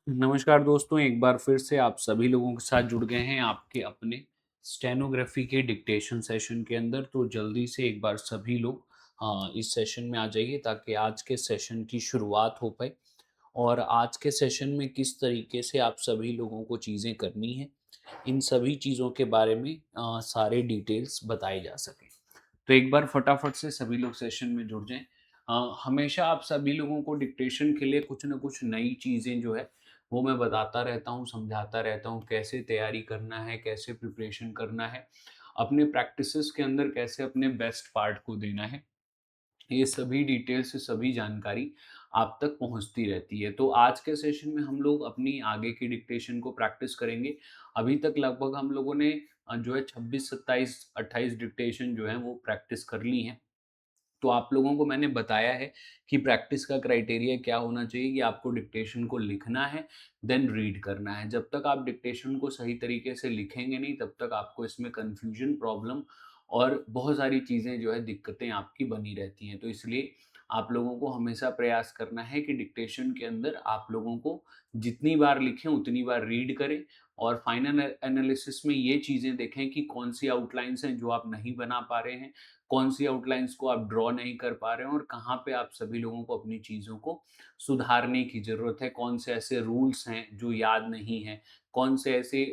नमस्कार दोस्तों, एक बार फिर से आप सभी लोगों के साथ जुड़ गए हैं आपके अपने स्टेनोग्राफी के डिक्टेशन सेशन के अंदर। तो जल्दी से एक बार सभी लोग इस सेशन में आ जाइए ताकि आज के सेशन की शुरुआत हो पाए। और आज के सेशन में किस तरीके से आप सभी लोगों को चीज़ें करनी हैं, इन सभी चीज़ों के बारे में सारे डिटेल्स बताए जा सकें। तो एक बार फटाफट से सभी लोग सेशन में जुड़ जाएं। हमेशा आप सभी लोगों को डिक्टेशन के लिए कुछ ना कुछ नई चीज़ें जो है वो मैं बताता रहता हूँ, समझाता रहता हूँ, कैसे तैयारी करना है, कैसे प्रिपरेशन करना है, अपने प्रैक्टिसेस के अंदर कैसे अपने बेस्ट पार्ट को देना है। ये सभी डिटेल्स, सभी जानकारी आप तक पहुंचती रहती है। तो आज के सेशन में हम लोग अपनी आगे की डिक्टेशन को प्रैक्टिस करेंगे। अभी तक लगभग हम लोगों ने जो है 26, 27, 28 डिक्टेशन जो है वो प्रैक्टिस कर ली हैं। तो आप लोगों को मैंने बताया है कि प्रैक्टिस का क्राइटेरिया क्या होना चाहिए कि आपको डिक्टेशन को लिखना है, देन रीड करना है। जब तक आप डिक्टेशन को सही तरीके से लिखेंगे नहीं, तब तक आपको इसमें कन्फ्यूजन, प्रॉब्लम और बहुत सारी चीज़ें जो है दिक्कतें आपकी बनी रहती हैं। तो इसलिए आप लोगों को हमेशा प्रयास करना है कि डिक्टेशन के अंदर आप लोगों को जितनी बार लिखें उतनी बार रीड करें और फाइनल एनालिसिस में ये चीज़ें देखें कि कौन सी आउटलाइन्स हैं जो आप नहीं बना पा रहे हैं, कौन सी आउटलाइंस को आप ड्रॉ नहीं कर पा रहे हैं और कहाँ पे आप सभी लोगों को अपनी चीज़ों को सुधारने की ज़रूरत है। कौन से ऐसे रूल्स हैं जो याद नहीं हैं, कौन से ऐसे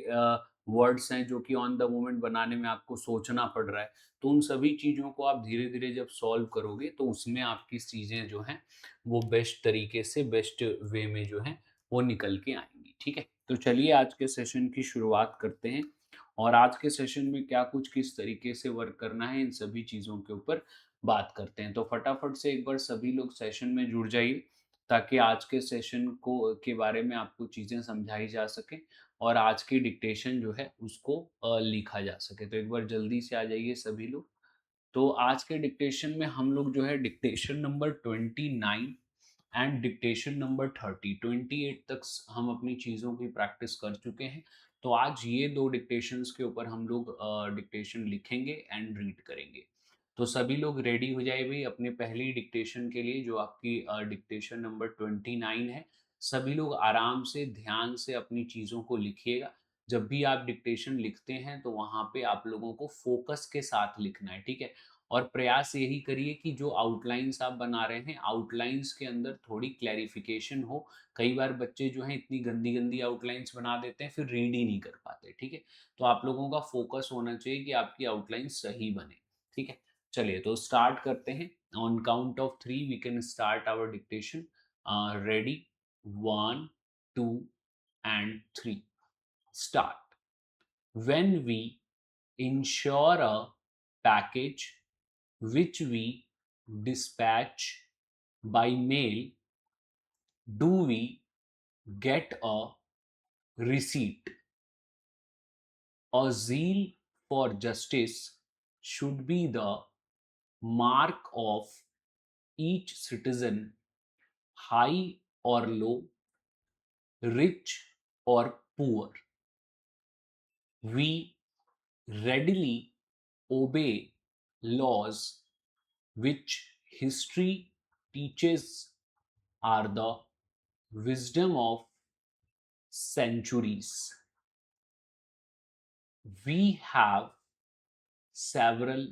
वर्ड्स हैं जो कि ऑन द मोमेंट बनाने में आपको सोचना पड़ रहा है। तो उन सभी चीज़ों को आप धीरे-धीरे जब सॉल्व करोगे तो उसमें आपकी चीज़ें जो हैं वो बेस्ट तरीके से, बेस्ट वे में जो हैं वो निकल के आएँगी। ठीक है? तो चलिए आज के सेशन की शुरुआत करते हैं। और आज के सेशन में क्या कुछ किस तरीके से वर्क करना है, इन सभी चीज़ों के ऊपर बात करते हैं। तो फटाफट से एक बार सभी लोग सेशन में जुड़ जाइए ताकि आज के सेशन को के बारे में आपको चीज़ें समझाई जा सके और आज की डिक्टेशन जो है उसको लिखा जा सके। तो एक बार जल्दी से आ जाइए सभी लोग। तो आज के डिक्टेशन में हम लोग जो है dictation number 29 and dictation number 30, 28 तक हम अपनी चीज़ों की प्रैक्टिस कर चुके हैं। तो आज ये दो डिक्टेशंस के ऊपर हम लोग डिक्टेशन लिखेंगे एंड रीड करेंगे। तो सभी लोग रेडी हो जाए भाई अपने पहली डिक्टेशन के लिए, जो आपकी डिक्टेशन नंबर 29 है। सभी लोग आराम से ध्यान से अपनी चीज़ों को लिखिएगा। जब भी आप डिक्टेशन लिखते हैं तो वहाँ पे आप लोगों को फोकस के साथ लिखना है, ठीक है? और प्रयास यही करिए कि जो आउटलाइंस आप बना रहे हैं, आउटलाइंस के अंदर थोड़ी क्लैरिफिकेशन हो। कई बार बच्चे जो हैं इतनी गंदी-गंदी आउटलाइंस बना देते हैं, फिर रीड ही नहीं कर पाते, ठीक है? तो आप लोगों का फोकस होना चाहिए कि आपकी आउटलाइन सही बने, ठीक है? चलिए तो स्टार्ट करते हैं। On count of 3 we can start our dictation. Ready? 1, 2 and 3, start. When we insure a package which we dispatch by mail, do we get a receipt? A zeal for justice should be the mark of each citizen, high or low, rich or poor. We readily obey laws which history teaches are the wisdom of centuries. We have several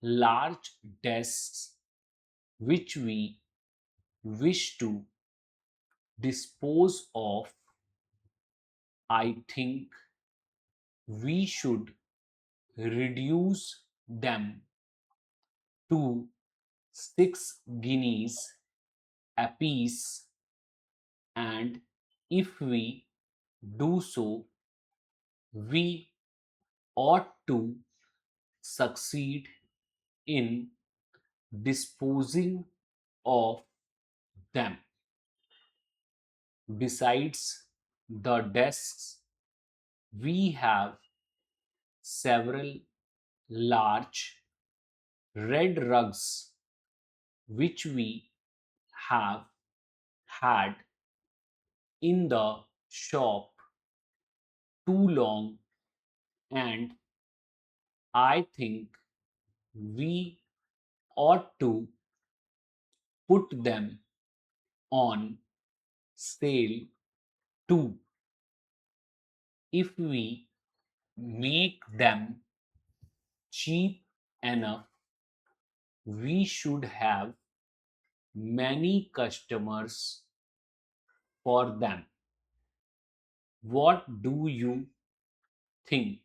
large desks which we wish to dispose of. I think we should reduce them to 6 guineas apiece, and if we do so, we ought to succeed in disposing of them. Besides the desks, we have several large red rugs which we have had in the shop too long, and I think we ought to put them on sale 2. If we make them cheap enough, we should have many customers for them. What do you think?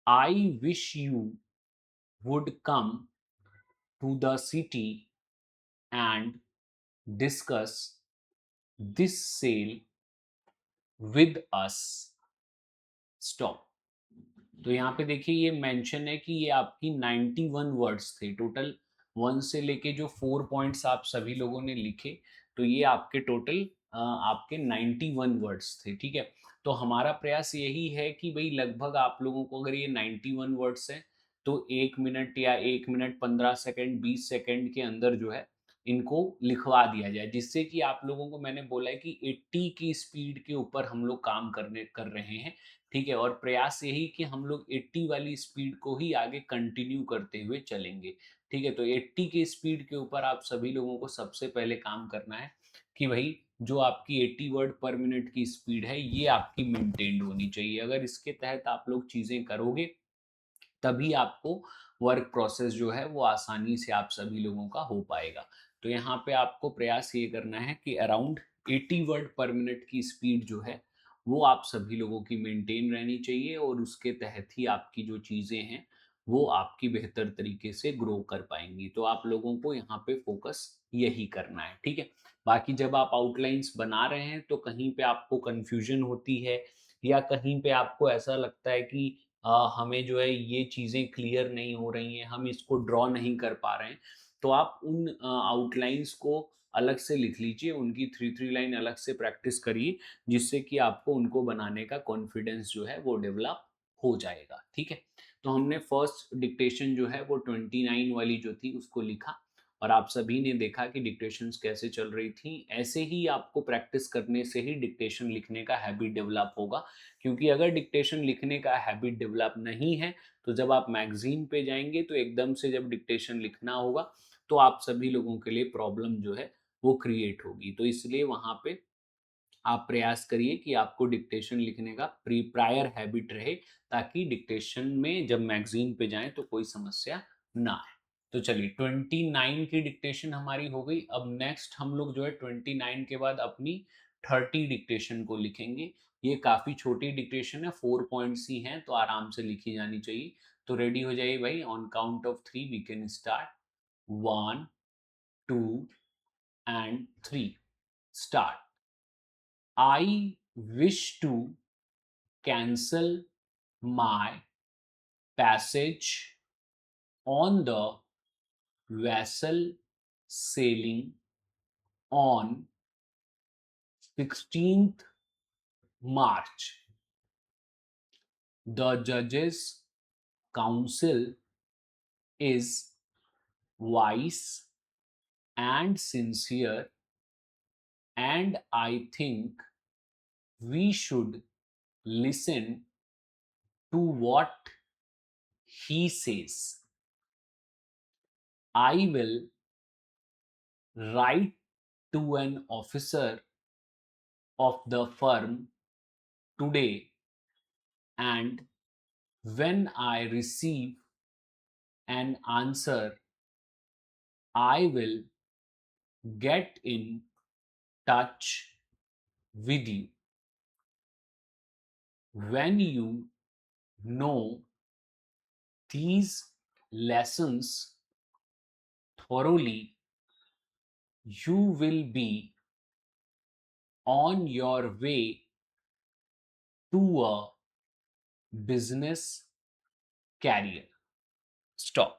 I wish you would come to the city and discuss this sale with us. Stop. तो यहाँ पे देखिए ये mention है कि ये आपकी 91 words थे टोटल, 1 से लेके जो 4 पॉइंट्स आप सभी लोगों ने लिखे, तो ये आपके टोटल आपके 91 वर्ड्स थे, ठीक है। तो हमारा प्रयास यही है कि भाई लगभग आप लोगों को अगर ये 91 वर्ड्स हैं तो 1 मिनट या 1 मिनट 15 सेकंड 20 सेकंड के अंदर जो है इनको लिखवा दिया जाए, जिससे कि आप लोगों को मैंने बोला है कि 80 की स्पीड के ऊपर हम लोग काम कर रहे हैं, ठीक है। और प्रयास यही कि हम लोग 80 वाली स्पीड को ही आगे कंटिन्यू करते हुए चलेंगे, ठीक है। तो 80 की स्पीड के ऊपर आप सभी लोगों को सबसे पहले काम करना है कि भाई जो आपकी 80 वर्ड पर मिनट की स्पीड है ये आपकी मेंटेन्ड होनी चाहिए। अगर इसके तहत आप लोग चीज़ें करोगे तभी आपको वर्क प्रोसेस जो है वो आसानी से आप सभी लोगों का हो पाएगा। तो यहाँ पे आपको प्रयास ये करना है कि अराउंड 80 वर्ड पर मिनट की स्पीड जो है वो आप सभी लोगों की मेंटेन रहनी चाहिए, और उसके तहत ही आपकी जो चीज़ें हैं वो आपकी बेहतर तरीके से ग्रो कर पाएंगी। तो आप लोगों को यहाँ पे फोकस यही करना है, ठीक है। बाकी जब आप आउटलाइंस बना रहे हैं तो कहीं पे आपको कंफ्यूजन होती है या कहीं पे आपको ऐसा लगता है कि हमें जो है ये चीज़ें क्लियर नहीं हो रही हैं, हम इसको ड्रॉ नहीं कर पा रहे हैं, तो आप उन आउटलाइंस को अलग से लिख लीजिए, उनकी 3 लाइन अलग से प्रैक्टिस करिए, जिससे कि आपको उनको बनाने का कॉन्फिडेंस जो है वो डेवलप हो जाएगा, ठीक है। तो हमने फर्स्ट डिक्टेशन जो है वो 29 वाली जो थी उसको लिखा, और आप सभी ने देखा कि डिक्टेशंस कैसे चल रही थी। ऐसे ही आपको प्रैक्टिस करने से ही डिक्टेशन लिखने का हैबिट डेवलप होगा, क्योंकि अगर डिक्टेशन लिखने का हैबिट डेवलप नहीं है तो जब आप मैगजीन पे जाएंगे तो एकदम से जब डिक्टेशन लिखना होगा तो आप सभी लोगों के लिए प्रॉब्लम जो है वो क्रिएट होगी। तो इसलिए वहां पे आप प्रयास करिए कि आपको डिक्टेशन लिखने का प्री प्रायर हैबिट रहे, ताकि डिक्टेशन में जब मैगजीन पे जाएं तो कोई समस्या ना आए। तो चलिए 29 की डिक्टेशन हमारी हो गई। अब नेक्स्ट हम लोग जो है 29 के बाद अपनी 30 डिक्टेशन को लिखेंगे। ये काफ़ी छोटी डिक्टेशन है, 4 पॉइंट्स ही हैं, तो आराम से लिखी जानी चाहिए। तो रेडी हो जाइए भाई, on count of 3 we can start. 1 2 and 3 start. I wish to cancel my passage on the vessel sailing on 16th March. The judges' counsel is wise and sincere, and I think we should listen to what he says. I will write to an officer of the firm today, and when I receive an answer, I will get in touch with you. When you know these lessons thoroughly, you will be on your way to a business career. Stop.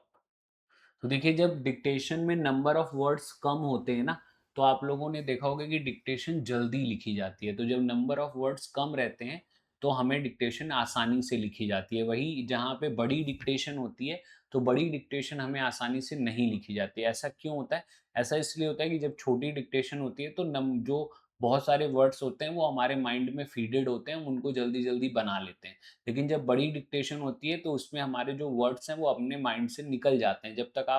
तो देखिए जब dictation में number of words कम होते हैं ना, तो आप लोगों ने देखा होगा कि डिक्टेशन जल्दी लिखी जाती है। तो जब नंबर ऑफ वर्ड्स कम रहते हैं तो हमें डिक्टेशन आसानी से लिखी जाती है। वही जहाँ पे बड़ी डिक्टेशन होती है तो बड़ी डिक्टेशन हमें आसानी से नहीं लिखी जाती है। ऐसा क्यों होता है? ऐसा इसलिए होता है कि जब छोटी डिक्टेशन होती है तो जो बहुत सारे वर्ड्स होते हैं वो हमारे माइंड में फीडेड होते हैं, हम उनको जल्दी जल्दी बना लेते हैं। लेकिन जब बड़ी डिक्टेशन होती है तो उसमें हमारे जो वर्ड्स हैं वो अपने माइंड से निकल जाते हैं। जब तक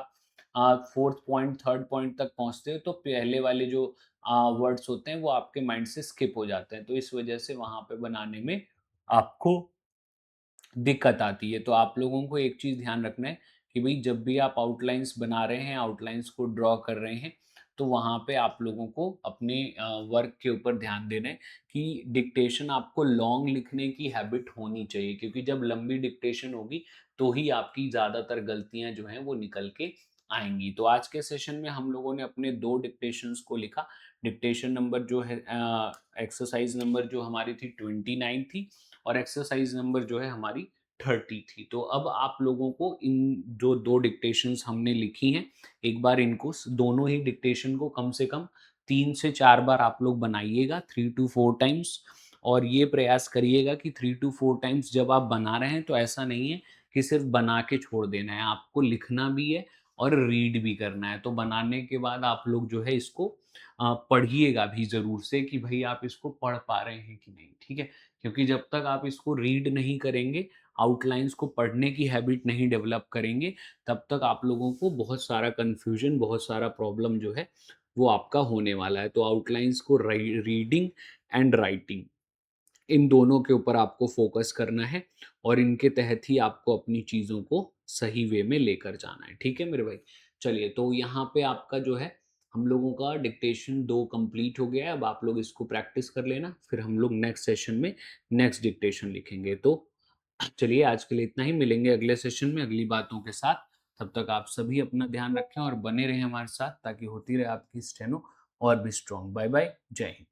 आप फोर्थ पॉइंट थर्ड पॉइंट तक पहुंचते हो तो पहले वाले जो वर्ड्स होते हैं वो आपके माइंड से स्किप हो जाते हैं, तो इस वजह से वहाँ पे बनाने में आपको दिक्कत आती है। तो आप लोगों को एक चीज़ ध्यान रखना है कि भई जब भी आप आउटलाइन्स बना रहे हैं, आउटलाइन्स को ड्रॉ कर रहे हैं, तो वहाँ पे आप लोगों को अपने वर्क के ऊपर ध्यान देना है कि डिक्टेशन आपको लॉन्ग लिखने की हैबिट होनी चाहिए, क्योंकि जब लंबी डिक्टेशन होगी, तो ही आपकी ज़्यादातर गलतियाँ जो हैं वो निकल के आएँगी। तो आज के सेशन में हम लोगों ने अपने 2 डिक्टेशंस को लिखा। डिक्टेशन नंबर जो है एक्सरसाइज़ नंबर जो हमारी थी 29 थी, और एक्सरसाइज़ नंबर जो है हमारी 30 थी। तो अब आप लोगों को इन जो 2 डिक्टेशंस हमने लिखी हैं, एक बार इनको दोनों ही डिक्टेशन को कम से कम 3 से 4 बार आप लोग बनाइएगा, 3 टू 4 टाइम्स। और ये प्रयास करिएगा कि 3 टू 4 टाइम्स जब आप बना रहे हैं, तो ऐसा नहीं है कि सिर्फ़ बना के छोड़ देना है, आपको लिखना भी है और रीड भी करना है। तो बनाने के बाद आप लोग जो है इसको पढ़िएगा भी ज़रूर से कि भई आप इसको पढ़ पा रहे हैं कि नहीं, ठीक है? क्योंकि जब तक आप इसको रीड नहीं करेंगे, आउटलाइन्स को पढ़ने की हैबिट नहीं डेवलप करेंगे, तब तक आप लोगों को बहुत सारा कन्फ्यूजन, बहुत सारा प्रॉब्लम जो है, वो आपका होने वाला है। तो आउटलाइन्स को रीडिंग एंड राइटिंग, इन दोनों के ऊपर आपको फोकस करना है, और इनके तहत ही आपको अपनी चीज़ों को सही वे में लेकर जाना है। ठीक है मेरे भाई? चलिए, तो यहाँ पे आपका जो है, हम लोगों का डिक्टेशन 2 कंप्लीट हो गया है। अब आप लोग इसको प्रैक्टिस कर लेना, फिर हम लोग नेक्स्ट सेशन में नेक्स्ट डिक्टेशन लिखेंगे। तो चलिए, आज के लिए इतना ही। मिलेंगे अगले सेशन में अगली बातों के साथ। तब तक आप सभी अपना ध्यान रखें और बने रहें हमारे साथ, ताकि होती रहे आपकी स्टेनो और भी स्ट्रॉन्ग। बाय बाय, जय हिंद।